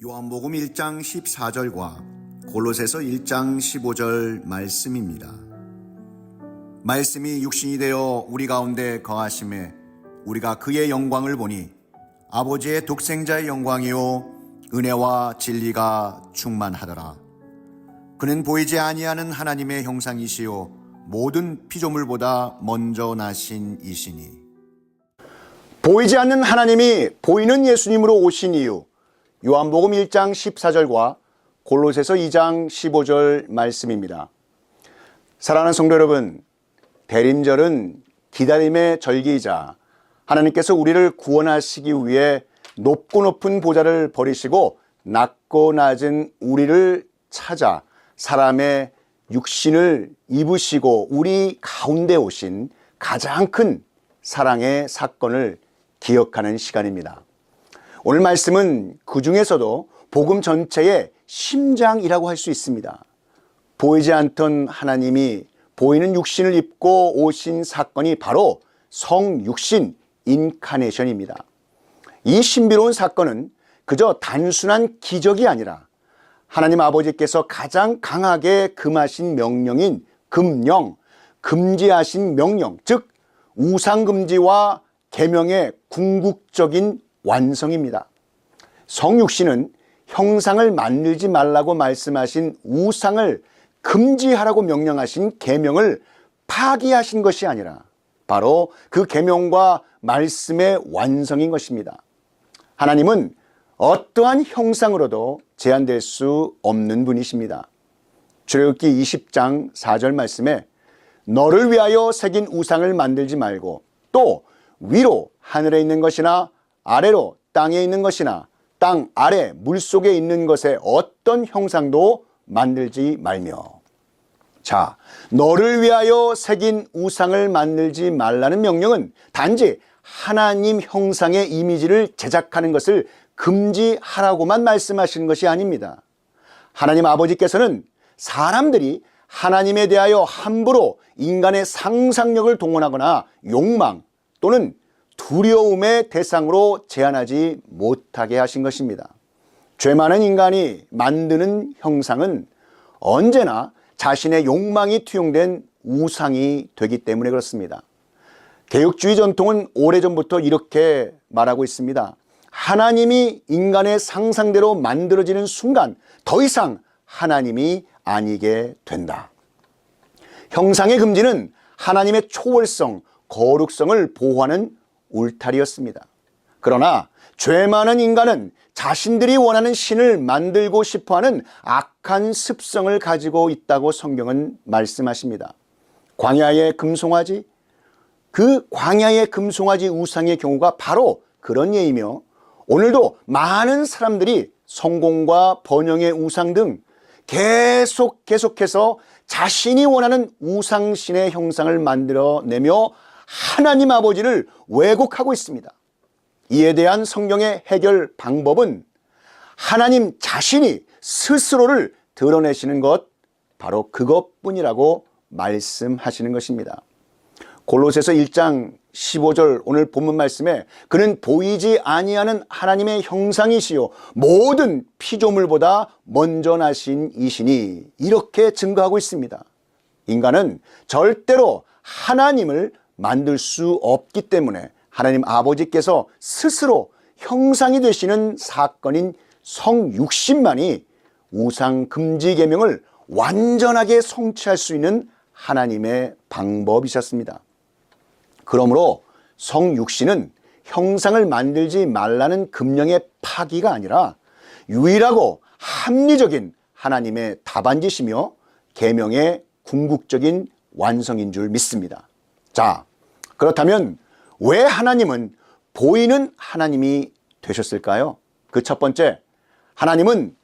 요한복음 1장 14절과 골로새서 1장 15절 말씀입니다. 말씀이 육신이 되어 우리 가운데 거하심에 우리가 그의 영광을 보니 아버지의 독생자의 영광이요 은혜와 진리가 충만하더라. 그는 보이지 아니하는 하나님의 형상이시요 모든 피조물보다 먼저 나신 이시니. 보이지 않는 하나님이 보이는 예수님으로 오신 이유, 요한복음 1장 14절과 골로새서 2장 15절 말씀입니다. 사랑하는 성도 여러분, 대림절은 기다림의 절기이자 하나님께서 우리를 구원하시기 위해 높고 높은 보좌를 버리시고 낮고 낮은 우리를 찾아 사람의 육신을 입으시고 우리 가운데 오신 가장 큰 사랑의 사건을 기억하는 시간입니다. 오늘 말씀은 그 중에서도 복음 전체의 심장이라고 할 수 있습니다. 보이지 않던 하나님이 보이는 육신을 입고 오신 사건이 바로 성육신 인카네이션입니다. 이 신비로운 사건은 그저 단순한 기적이 아니라 하나님 아버지께서 가장 강하게 금하신 명령인 금령, 금지하신 명령, 즉 우상금지와 계명의 궁극적인 완성입니다. 성육신은 형상을 만들지 말라고 말씀하신 우상을 금지하라고 명령하신 계명을 파기하신 것이 아니라 바로 그 계명과 말씀의 완성인 것입니다. 하나님은 어떠한 형상으로도 제한될 수 없는 분이십니다. 출애굽기 20장 4절 말씀에 너를 위하여 새긴 우상을 만들지 말고 또 위로 하늘에 있는 것이나 아래로 땅에 있는 것이나 땅 아래 물속에 있는 것에 어떤 형상도 만들지 말며. 자, 너를 위하여 새긴 우상을 만들지 말라는 명령은 단지 하나님 형상의 이미지를 제작하는 것을 금지하라고만 말씀하시는 것이 아닙니다. 하나님 아버지께서는 사람들이 하나님에 대하여 함부로 인간의 상상력을 동원하거나 욕망 또는 두려움의 대상으로 제한하지 못하게 하신 것입니다. 죄 많은 인간이 만드는 형상은 언제나 자신의 욕망이 투영된 우상이 되기 때문에 그렇습니다. 개혁주의 전통은 오래전부터 이렇게 말하고 있습니다. 하나님이 인간의 상상대로 만들어지는 순간 더 이상 하나님이 아니게 된다. 형상의 금지는 하나님의 초월성, 거룩성을 보호하는 울타리였습니다. 그러나 죄 많은 인간은 자신들이 원하는 신을 만들고 싶어하는 악한 습성을 가지고 있다고 성경은 말씀하십니다. 광야의 금송아지, 그 광야의 금송아지 우상의 경우가 바로 그런 예이며 오늘도 많은 사람들이 성공과 번영의 우상 등 계속해서 자신이 원하는 우상신의 형상을 만들어내며 하나님 아버지를 왜곡하고 있습니다. 이에 대한 성경의 해결 방법은 하나님 자신이 스스로를 드러내시는 것, 바로 그것뿐이라고 말씀하시는 것입니다. 골로새서 1장 15절 오늘 본문 말씀에 그는 보이지 아니하는 하나님의 형상이시요 모든 피조물보다 먼저 나신 이시니 이렇게 증거하고 있습니다. 인간은 절대로 하나님을 만들 수 없기 때문에 하나님 아버지께서 스스로 형상이 되시는 사건인 성육신만이 우상 금지 계명을 완전하게 성취할 수 있는 하나님의 방법이셨습니다. 그러므로 성육신은 형상을 만들지 말라는 금령의 파기가 아니라 유일하고 합리적인 하나님의 답안지시며 계명의 궁극적인 완성인 줄 믿습니다. 자, 그렇다면 왜 하나님은 보이는 하나님이 되셨을까요? 그 첫 번째, 하나님은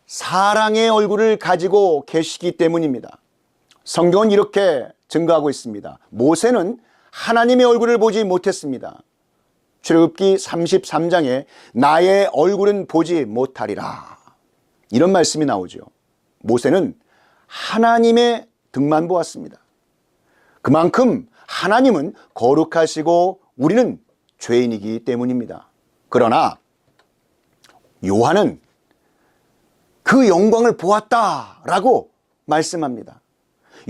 사랑의 얼굴을 가지고 계시기 때문입니다. 성경은 이렇게 증거하고 있습니다. 모세는 하나님의 얼굴을 보지 못했습니다. 출애굽기 33장에 나의 얼굴은 보지 못하리라 이런 말씀이 나오죠. 모세는 하나님의 등만 보았습니다. 그만큼 하나님은 거룩하시고 우리는 죄인이기 때문입니다. 그러나 요한은 그 영광을 보았다라고 말씀합니다.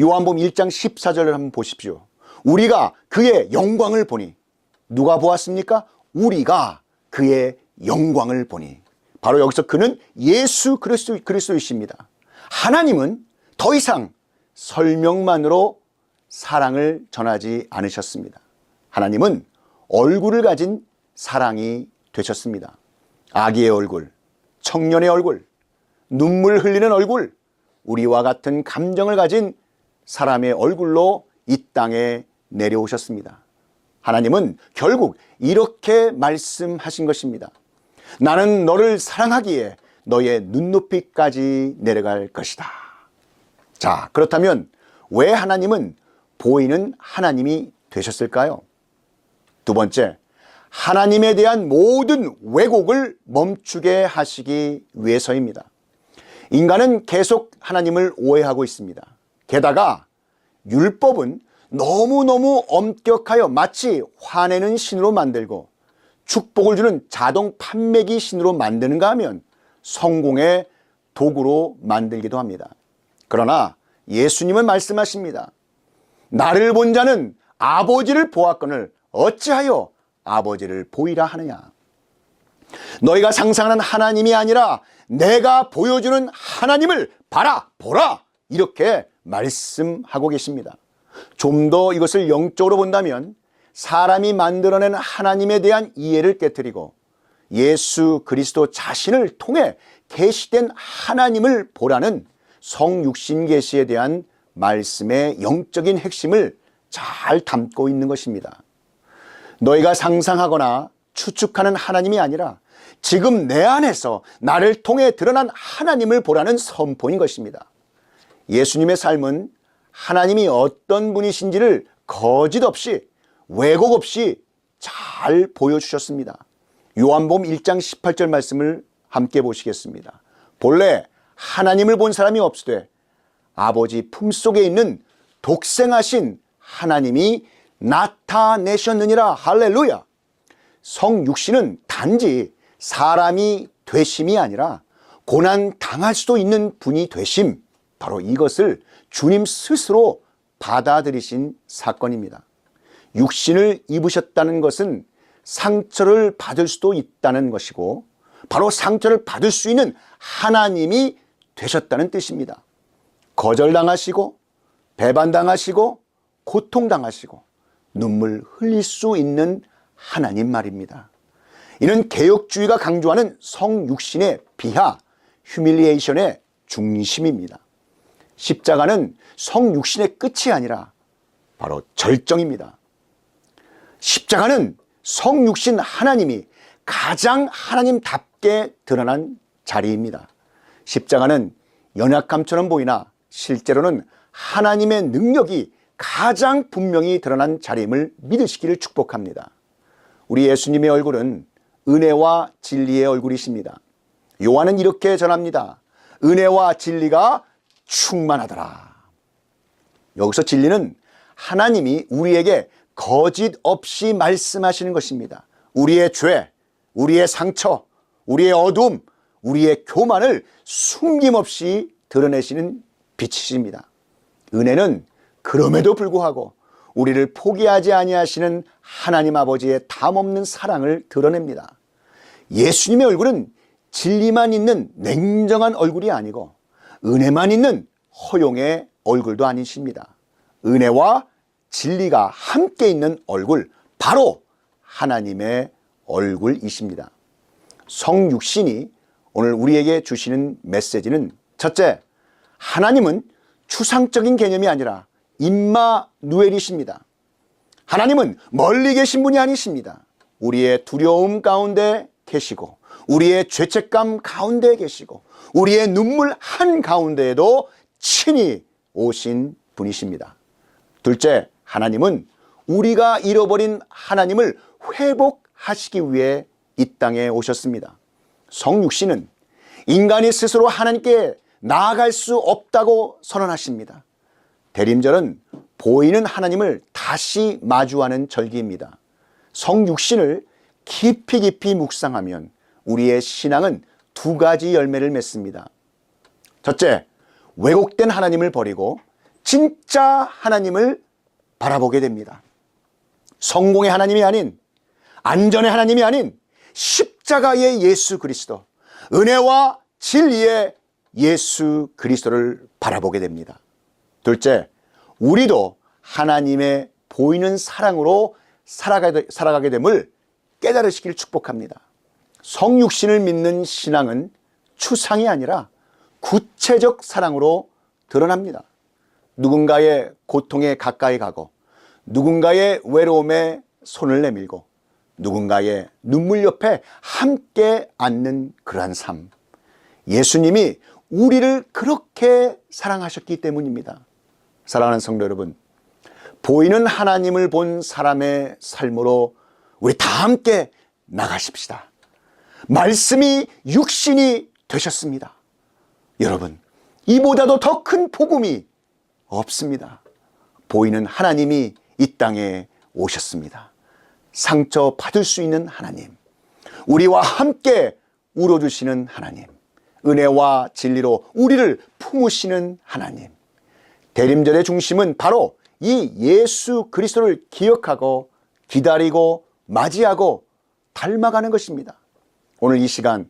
요한복음 1장 14절을 한번 보십시오. 우리가 그의 영광을 보니, 누가 보았습니까? 우리가 그의 영광을 보니. 바로 여기서 그는 예수 그리스도이십니다. 하나님은 더 이상 설명만으로 사랑을 전하지 않으셨습니다. 하나님은 얼굴을 가진 사랑이 되셨습니다. 아기의 얼굴, 청년의 얼굴, 눈물 흘리는 얼굴, 우리와 같은 감정을 가진 사람의 얼굴로 이 땅에 내려오셨습니다. 하나님은 결국 이렇게 말씀하신 것입니다. 나는 너를 사랑하기에 너의 눈높이까지 내려갈 것이다. 자, 그렇다면 왜 하나님은 보이는 하나님이 되셨을까요? 두 번째, 하나님에 대한 모든 왜곡을 멈추게 하시기 위해서입니다. 인간은 계속 하나님을 오해하고 있습니다. 게다가 율법은 너무너무 엄격하여 마치 화내는 신으로 만들고 축복을 주는 자동 판매기 신으로 만드는가 하면 성공의 도구로 만들기도 합니다. 그러나 예수님은 말씀하십니다. 나를 본 자는 아버지를 보았거늘 어찌하여 아버지를 보이라 하느냐. 너희가 상상하는 하나님이 아니라 내가 보여주는 하나님을 봐라, 보라, 이렇게 말씀하고 계십니다. 좀 더 이것을 영적으로 본다면 사람이 만들어낸 하나님에 대한 이해를 깨트리고 예수 그리스도 자신을 통해 계시된 하나님을 보라는 성육신 계시에 대한 말씀의 영적인 핵심을 잘 담고 있는 것입니다. 너희가 상상하거나 추측하는 하나님이 아니라 지금 내 안에서 나를 통해 드러난 하나님을 보라는 선포인 것입니다. 예수님의 삶은 하나님이 어떤 분이신지를 거짓 없이 왜곡 없이 잘 보여주셨습니다. 요한복음 1장 18절 말씀을 함께 보시겠습니다. 본래 하나님을 본 사람이 없으되 아버지 품속에 있는 독생하신 하나님이 나타내셨느니라. 할렐루야. 성육신은 단지 사람이 되심이 아니라 고난 당할 수도 있는 분이 되심, 바로 이것을 주님 스스로 받아들이신 사건입니다. 육신을 입으셨다는 것은 상처를 받을 수도 있다는 것이고 바로 상처를 받을 수 있는 하나님이 되셨다는 뜻입니다. 거절당하시고 배반당하시고 고통당하시고 눈물 흘릴 수 있는 하나님 말입니다. 이는 개혁주의가 강조하는 성육신의 비하, 휴밀리에이션의 중심입니다. 십자가는 성육신의 끝이 아니라 바로 절정입니다. 십자가는 성육신 하나님이 가장 하나님답게 드러난 자리입니다. 십자가는 연약함처럼 보이나 실제로는 하나님의 능력이 가장 분명히 드러난 자리임을 믿으시기를 축복합니다. 우리 예수님의 얼굴은 은혜와 진리의 얼굴이십니다. 요한은 이렇게 전합니다. 은혜와 진리가 충만하더라. 여기서 진리는 하나님이 우리에게 거짓 없이 말씀하시는 것입니다. 우리의 죄, 우리의 상처, 우리의 어둠, 우리의 교만을 숨김없이 드러내시는 빛이십니다. 은혜는 그럼에도 불구하고 우리를 포기하지 아니하시는 하나님 아버지의 담없는 사랑을 드러냅니다. 예수님의 얼굴은 진리만 있는 냉정한 얼굴이 아니고 은혜만 있는 허용의 얼굴도 아니십니다. 은혜와 진리가 함께 있는 얼굴, 바로 하나님의 얼굴이십니다. 성육신이 오늘 우리에게 주시는 메시지는 첫째, 하나님은 추상적인 개념이 아니라 임마누엘이십니다. 하나님은 멀리 계신 분이 아니십니다. 우리의 두려움 가운데 계시고 우리의 죄책감 가운데 계시고 우리의 눈물 한가운데에도 친히 오신 분이십니다. 둘째, 하나님은 우리가 잃어버린 하나님을 회복하시기 위해 이 땅에 오셨습니다. 성육신은 인간이 스스로 하나님께 나아갈 수 없다고 선언하십니다. 대림절은 보이는 하나님을 다시 마주하는 절기입니다. 성육신을 깊이 묵상하면 우리의 신앙은 두 가지 열매를 맺습니다. 첫째, 왜곡된 하나님을 버리고 진짜 하나님을 바라보게 됩니다. 성공의 하나님이 아닌, 안전의 하나님이 아닌 십자가의 예수 그리스도, 은혜와 진리의 예수 그리스도를 바라보게 됩니다. 둘째, 우리도 하나님의 보이는 사랑으로 살아가게 됨을 깨달으시길 축복합니다. 성육신을 믿는 신앙은 추상이 아니라 구체적 사랑으로 드러납니다. 누군가의 고통에 가까이 가고, 누군가의 외로움에 손을 내밀고, 누군가의 눈물 옆에 함께 앉는 그러한 삶. 예수님이 우리를 그렇게 사랑하셨기 때문입니다. 사랑하는 성도 여러분, 보이는 하나님을 본 사람의 삶으로 우리 다 함께 나가십시다. 말씀이 육신이 되셨습니다. 여러분, 이보다도 더 큰 복음이 없습니다. 보이는 하나님이 이 땅에 오셨습니다. 상처 받을 수 있는 하나님, 우리와 함께 울어주시는 하나님, 은혜와 진리로 우리를 품으시는 하나님. 대림절의 중심은 바로 이 예수 그리스도를 기억하고 기다리고 맞이하고 닮아가는 것입니다. 오늘 이 시간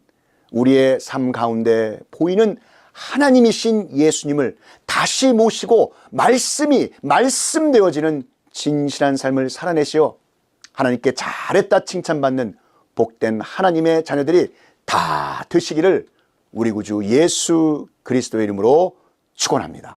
우리의 삶 가운데 보이는 하나님이신 예수님을 다시 모시고 말씀이 말씀되어지는 진실한 삶을 살아내시어 하나님께 잘했다 칭찬받는 복된 하나님의 자녀들이 다 되시기를 우리 구주 예수 그리스도의 이름으로 축원합니다.